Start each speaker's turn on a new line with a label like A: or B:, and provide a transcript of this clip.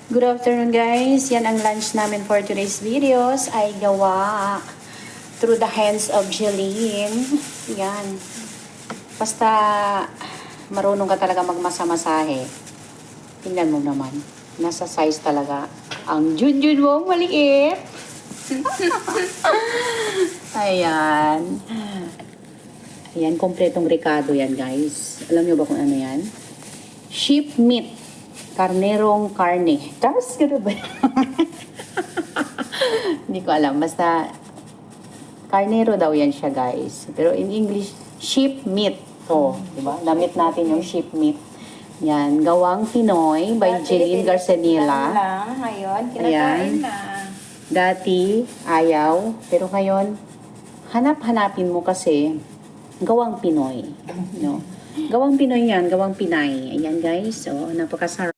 A: Good afternoon guys. Yan ang lunch namin for today's videos ay gawa through the hands of Jeline. Yan. Basta marunong ka talaga magmasa-masahe. Tingnan mo naman. Nasa size talaga. Ang junjun mo, maliit. Ayan. Ayan, kompletong ricado yan guys. Alam niyo ba kung ano yan? Sheep meat. Karnerong karne. Tapos, gano'n ba? Hindi ko alam. Basta, karnero daw yan siya, guys. Pero in English, sheep meat. So, di ba? Namit natin yung sheep meat. Yan. Gawang Pinoy by Jeline Garcenilla.
B: Ngayon, kinakain
A: Ayan.
B: na.
A: Dati, ayaw. Pero ngayon, hanap-hanapin mo kasi gawang Pinoy. No? Gawang Pinoy yan. Gawang Pinay. Ayan, guys. So, napakasarap.